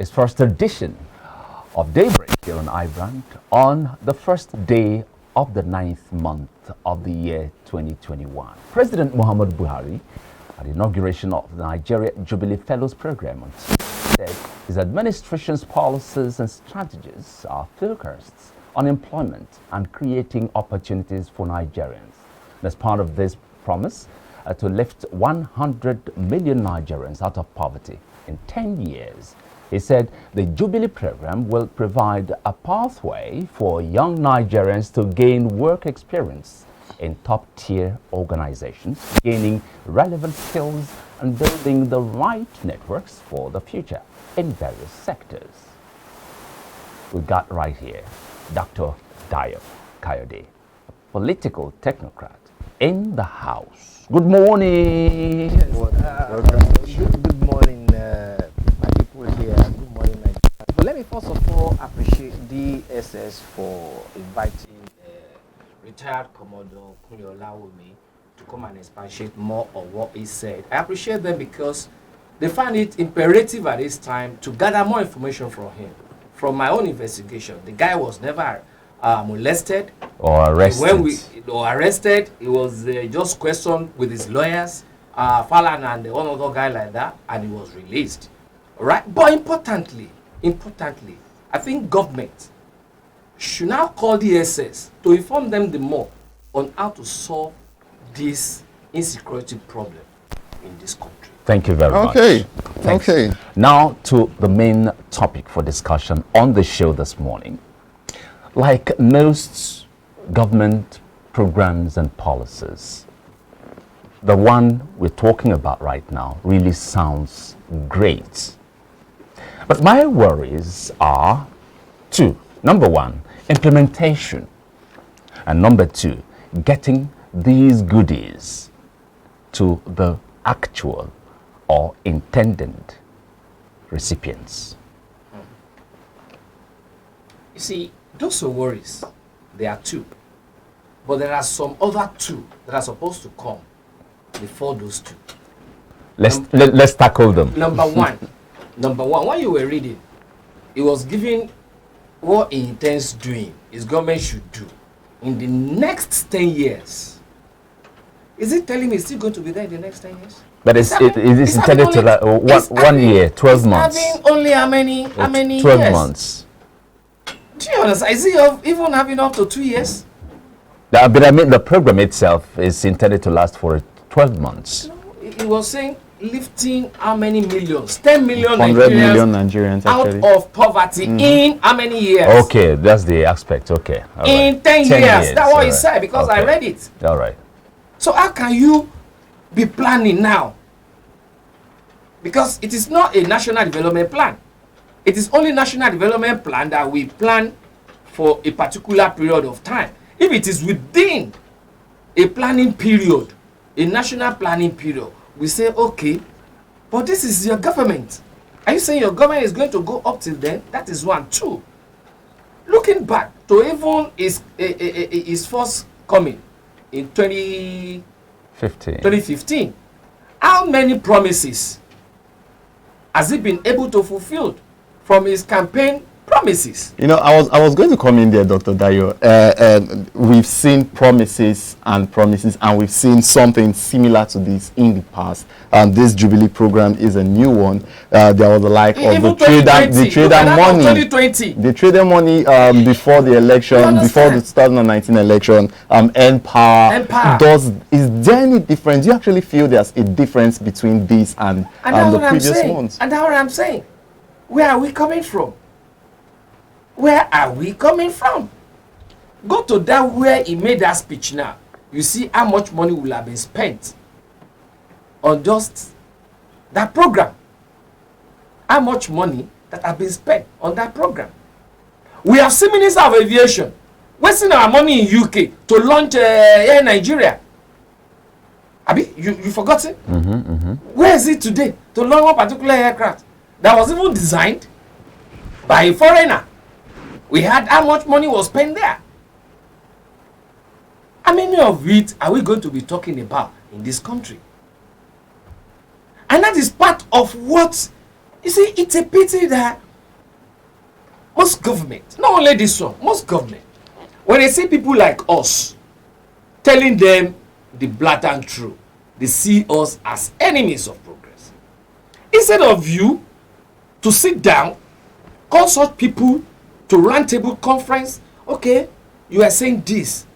its first edition of Daybreak here on iBrand on the first day of the 9th month of the year 2021. President Muhammad Buhari, at the inauguration of the Nigeria Jubilee Fellows Program, on Tuesday, said his administration's policies and strategies are focused on employment and creating opportunities for Nigerians. As part of this promise to lift 100 million Nigerians out of poverty in 10 years, he said the Jubilee program will provide a pathway for young Nigerians to gain work experience in top-tier organizations, gaining relevant skills and building the right networks for the future in various sectors. We got right here Dr. Dayo Kayode, political technocrat in the house. Good morning. Good morning, my people here. Good morning, Nigeria. But let me first of all appreciate DSS for inviting retired Commodore Kunle to come and expatiate more on what he said. I appreciate them because they find it imperative at this time to gather more information from him. From my own investigation, the guy was never molested or arrested. He was just questioned with his lawyers, Falan and one other guy like that, and he was released. All right, but importantly, I think government should now call the SS to inform them the more on how to solve this insecurity problem in this country. Thank you very much. Thanks. Okay. Now to the main topic for discussion on the show this morning. Like most government programs and policies, the one we're talking about right now really sounds great. But my worries are two. Number one, implementation. And number two, getting these goodies to the actual or intended recipients. You see, those are worries. There are two. But there are some other two that are supposed to come before those two. Let's tackle them. Number one, when you were reading, it was giving what he intends doing, his government should do in the next 10 years. Is it telling me it's still going to be there in the next 10 years? But it's intended to 1 year, 12 months. Having only how many 12 years? months. Do you understand? Is he even having up to 2 years? But I mean, the program itself is intended to last for 12 months. He was saying lifting how many millions? 10 million 100 million Nigerians out actually. of poverty in how many years? Okay, that's the aspect. Okay. All in right. 10 years. That's what he right. said because I Okay. read it. All right. So how can you be planning now? Because it is not a national development plan. It is only national development plan that we plan for a particular period of time. If it is within a planning period, a national planning period, we say, okay, but this is your government. Are you saying your government is going to go up till then? That is one. Two, looking back to even his first coming in 2015, how many promises has he been able to fulfill from his campaign promises? You know, I was going to come in there, Dr. Dayo. We've seen promises, and we've seen something similar to this in the past. And this Jubilee program is a new one. There was the like of the trader money before the election, before the 2019 election. End power. Is there any difference? Do you actually feel there's a difference between this and the previous ones? And that's what I'm saying. Where are we coming from? Where are we coming from? Go to that where he made that speech now. You see how much money will have been spent on just that program. How much money that have been spent on that program. We have seen Minister of Aviation wasting our money in UK to launch Air Nigeria. Abi, you forgot it? Where is it today to launch one particular aircraft that was even designed by a foreigner? We had how much money was spent there. How many of it are we going to be talking about in this country? And that is part of what, you see, it's a pity that most government, not only this one, most government, when they see people like us telling them the blatant truth, they see us as enemies of progress. Instead of you to sit down, call such people to roundtable conference, okay, you are saying this.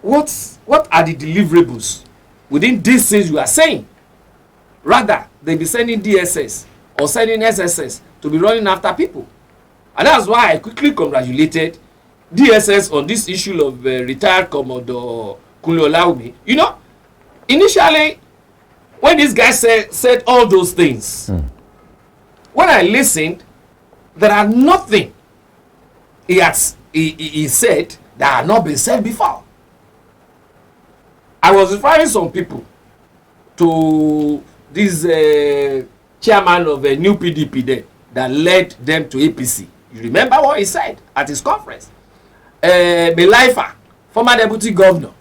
What are the deliverables within these things you are saying? Rather, they be sending DSS or sending SSS to be running after people. And that's why I quickly congratulated DSS on this issue of retired Commodore Kunle Olaomi. You know, initially, when this guy said all those things, when I listened, there are nothing he said that had not been said before. I was referring some people to this chairman of a new PDP there that led them to APC. You remember what he said at his conference? Belaifa, former deputy governor,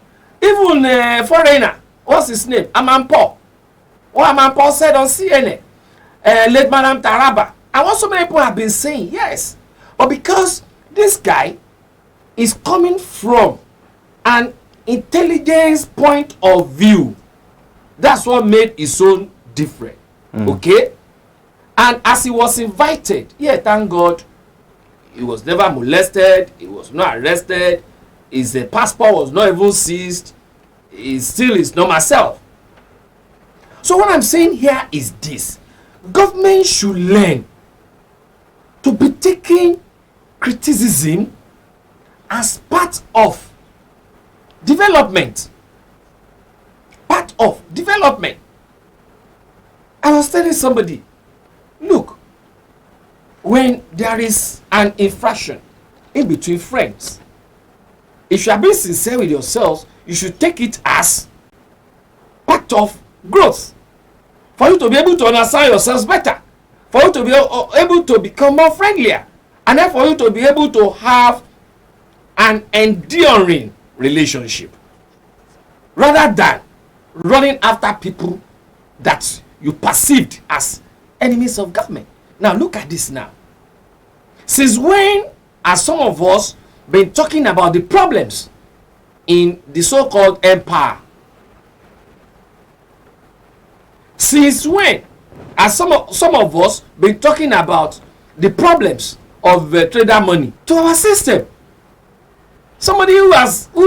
even foreigner, what's his name? Amanpo. What Amanpo said on CNN, late Madam Taraba. And what so many people have been saying, yes. But because this guy is coming from an intelligence point of view, that's what made his own different. Okay? And as he was invited, yeah, thank God, he was never molested, he was not arrested, his passport was not even seized, he still his normal self. So what I'm saying here is this: government should learn to be taking criticism as part of development. Part of development. I was telling somebody, look, when there is an infraction in between friends, if you are being sincere with yourselves, you should take it as part of growth, for you to be able to understand yourselves better, for you to be able to become more friendlier, and then for you to be able to have an enduring relationship, rather than running after people that you perceived as enemies of government. Now look at this now. Since when are some of us been talking about the problems in the so-called empire? Since when are some of us been talking about the problems of trader money to our system? Somebody who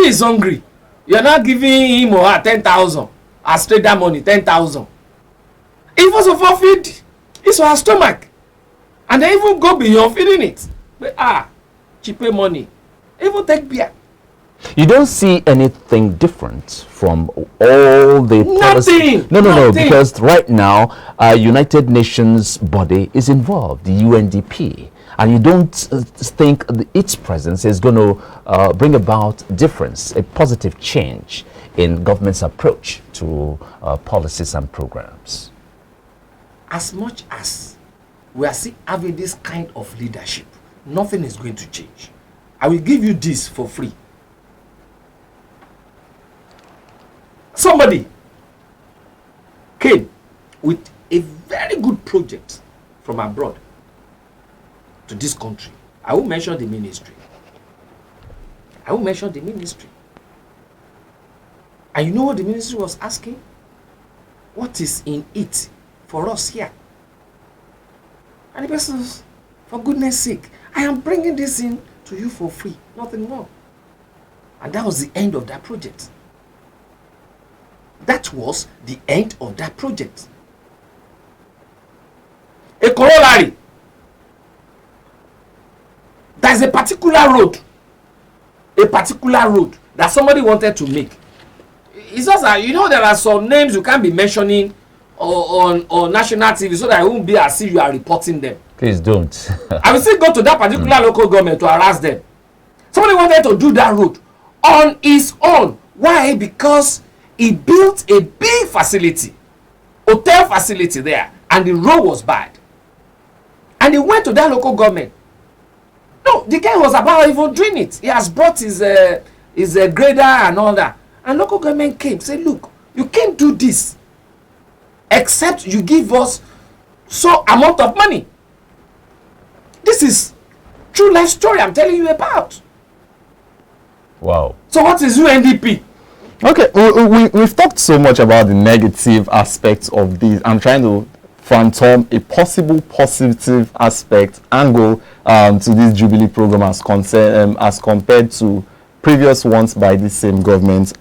is hungry, you are not giving him or her 10,000 as trader money, 10,000. If first of all feed is for her stomach, and they even go beyond feeding it. But cheap money, even take beer. You don't see anything different from all the policies. No, because right now, United Nations body is involved, the UNDP, and you don't think its presence is going to bring about difference, a positive change in government's approach to policies and programs. As much as we are still having this kind of leadership, nothing is going to change. I will give you this for free. Somebody came with a very good project from abroad to this country. I will mention the ministry. And you know what the ministry was asking? What is in it for us here? And the person says, for goodness sake, I am bringing this in to you for free, nothing more. And that was the end of that project. That was the end of that project. A corollary. There's a particular road that somebody wanted to make. It's just that, you know, there are some names you can't be mentioning on national TV so that it won't be as if you are reporting them. Please don't. I will still go to that particular local government to harass them. Somebody wanted to do that road on his own. Why? Because he built a big facility, hotel facility there, and the road was bad. And he went to that local government. No, the guy was about even doing it. He has brought his grader and all that. And local government came, said, look, you can't do this except you give us so amount of money. This is True life story I'm telling you about. Wow. So what is UNDP? Okay, we've talked so much about the negative aspects of this. I'm trying to phantom a possible positive aspect angle to this Jubilee program as compared to previous ones by the same government.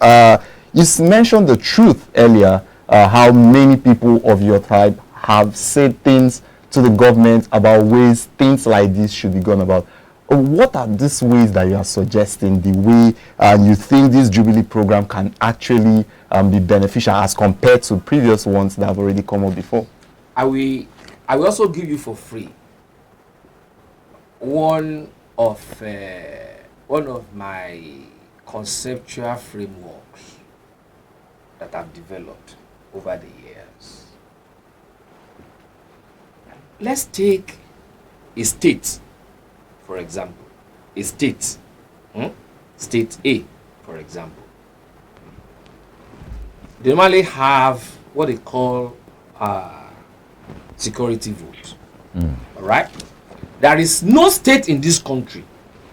You mentioned the truth earlier, how many people of your tribe have said things to the government about ways things like this should be gone about. What are these ways that you are suggesting, the way you think this Jubilee program can actually be beneficial as compared to previous ones that have already come up before? I will also give you for free one of my conceptual frameworks that I've developed over the years. Let's take a state, for example, a state, state A, for example. They normally have what they call security vote. All right? There is no state in this country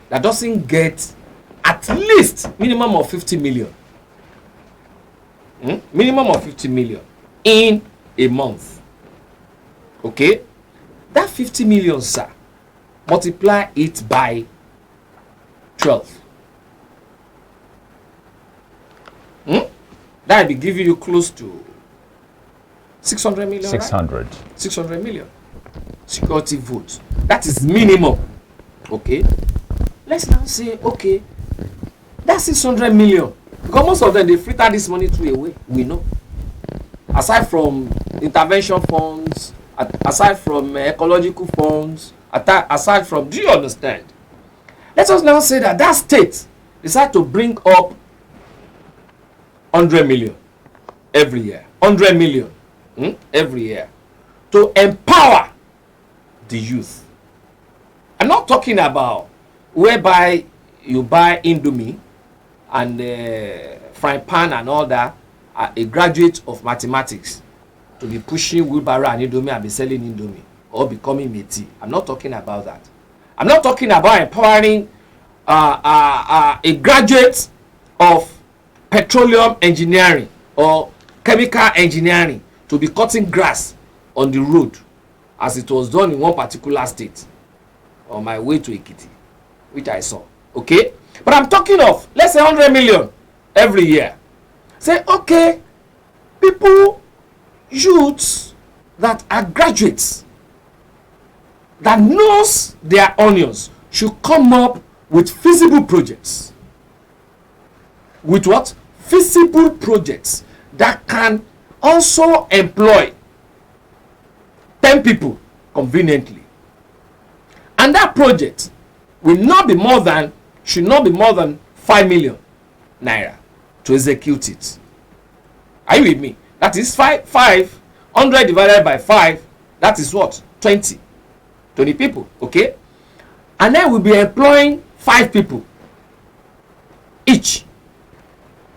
that doesn't get at least minimum of 50 million. Minimum of 50 million in a month. Okay? That 50 million, sir, multiply it by 12. That will be giving you close to 600 million. 600. Right? 600 million security votes. That is minimum. Okay? Let's now say, okay, that's 600 million. Because most of them, they fritter this money through away. We know. Aside from intervention funds, aside from ecological funds, aside from, do you understand? Let us now say that state decide to bring up 100 million every year. 100 million every year to empower the youth. I'm not talking about whereby you buy Indomie and frying pan and all that, a graduate of mathematics to be pushing wheelbarrow and Indomie and be selling Indomie or becoming métis. I'm not talking about that. I'm not talking about empowering a graduate of petroleum engineering or chemical engineering to be cutting grass on the road as it was done in one particular state on my way to Ekiti, which I saw. Okay? But I'm talking of, let's say 100 million every year. Say, okay, people, youths that are graduates, that knows their onions, should come up with feasible projects. With what? Feasible projects that can also employ 10 people conveniently. And that project will not be more than, should not be more than 5 million naira to execute it. Are you with me? That is 500 divided by 5, that is what? 20 people, okay? And then we'll be employing 5 people each.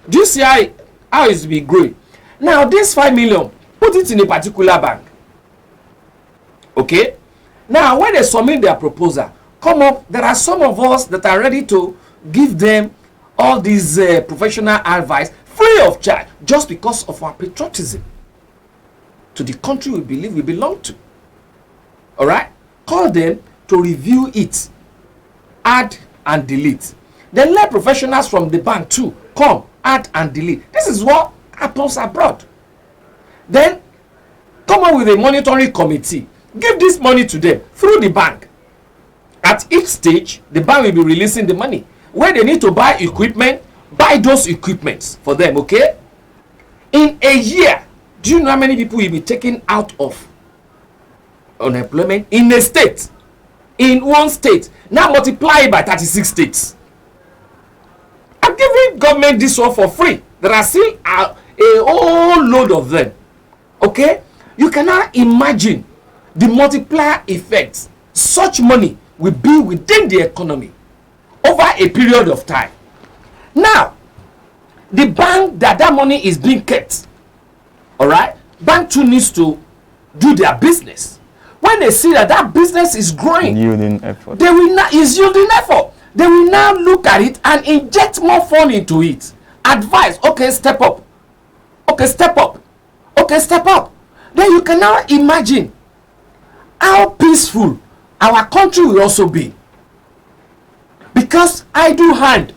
Do you see how it's been growing? Now, this 5 million, put it in a particular bank. Okay? Now, when they submit their proposal, come up, there are some of us that are ready to give them all these professional advice free of charge just because of our patriotism to the country we believe we belong to. All right? Call them to review it, add and delete. Then let professionals from the bank too come, add and delete. This is what happens abroad. Then come up with a monitoring committee. Give this money to them through the bank. At each stage, the bank will be releasing the money. Where they need to buy equipment, buy those equipments for them, okay? In a year, do you know how many people will be taken out of unemployment in a state? In one state. Now multiply it by 36 states. I'm giving government this one for free. There are still a whole load of them. Okay? You cannot imagine the multiplier effects such money will be within the economy over a period of time. Now, the bank that money is being kept, all right, bank too needs to do their business. when they see that that business is growing, Yielding effort. they will now is yielding effort. They will now look at it and inject more fund into it. Advise, okay, step up. Okay, step up. Okay, step up. Then you can now imagine how peaceful our country will also be. Because idle hand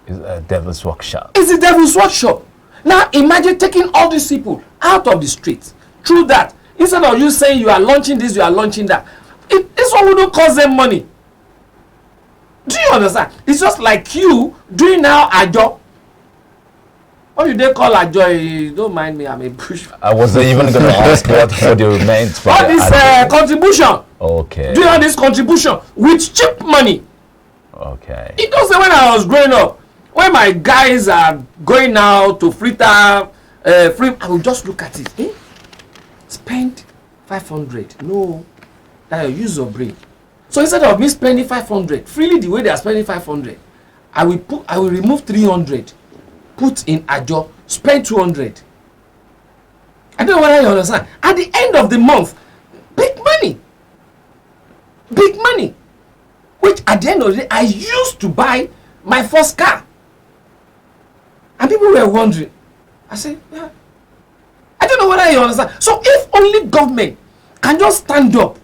It's a devil's workshop. is the devil's workshop. Now imagine taking all these people out of the streets through that. Instead of you saying you are launching this, you are launching that. This one wouldn't cost them money. Do you understand? It's just like you doing now a job. What do they call a joy? Don't mind me, I'm a bush. I wasn't even going to ask what you meant for All this contribution. Okay. Doing all this contribution with cheap money. Okay. It doesn't when I was growing up. When my guys are going out to free, I will just look at it. Eh? Spend 500. No, that you use your brain. So instead of me spending 500 freely the way they are spending 500, I will remove 300, put in a job, spend 200. I don't know whether you understand. At the end of the month, big money, which at the end of the day I used to buy my first car. And people were wondering. I said, yeah. I don't know whether you understand. So if only government can just stand up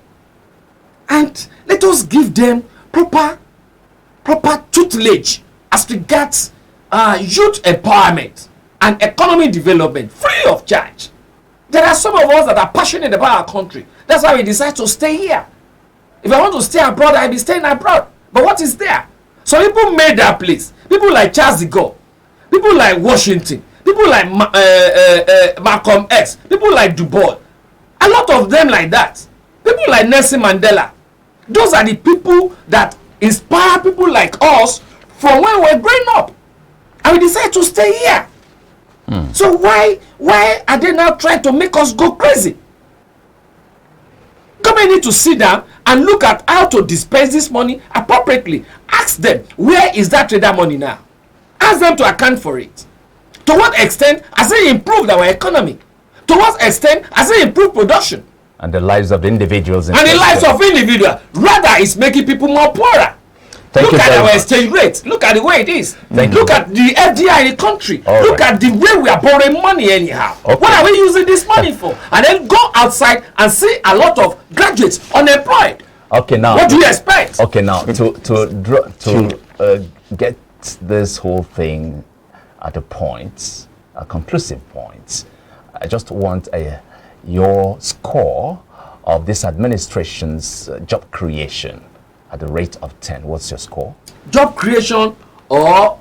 and let us give them proper tutelage as regards youth empowerment and economic development free of charge. There are some of us that are passionate about our country. That's why we decide to stay here. If I want to stay abroad, I'll be staying abroad. But what is there? So people made that place. People like Charles de Gaulle. People like Washington. People like Malcolm X. People like Du Bois. A lot of them like that. People like Nelson Mandela. Those are the people that inspire people like us from when we're growing up. And we decide to stay here. So why are they now trying to make us go crazy? Government need to sit down and look at how to dispense this money appropriately. Ask them, where is that trader money now? Ask them to account for it. To what extent has it improved our economy? To what extent has it improved production? And the lives of individuals. And the lives of individuals. Rather, it's making people more poorer. Look at our exchange rate. Look at the way it is. Look at the FDI in the country. Look at the way we are borrowing money anyhow. What are we using this money for? And then go outside and see a lot of graduates unemployed. Okay, now. What do you expect? Okay, now to get this whole thing at a point, a conclusive point, I just want your score of this administration's job creation at the rate of 10. What's your score? Job creation or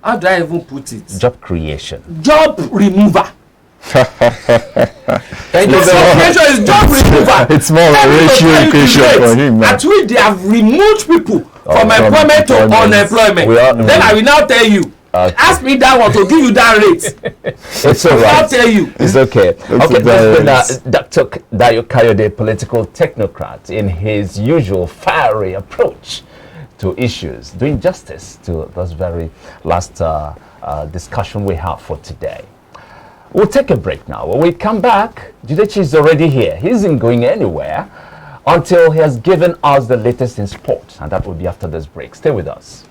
how do I even put it? Job creation. Job remover. Thank you. Job creation is job remover. It's more of a ratio equation for him. At which they have removed people from employment to unemployment. Then I will now tell you. Ask me that one to give you that rate. It's all right. I'll tell you. It's okay. Okay, this has been Dr. Dayo Kayode, political technocrat, in his usual fiery approach to issues, doing justice to this very last discussion we have for today. We'll take a break now. When we come back, Judechi is already here. He isn't going anywhere until he has given us the latest in sports, and that will be after this break. Stay with us.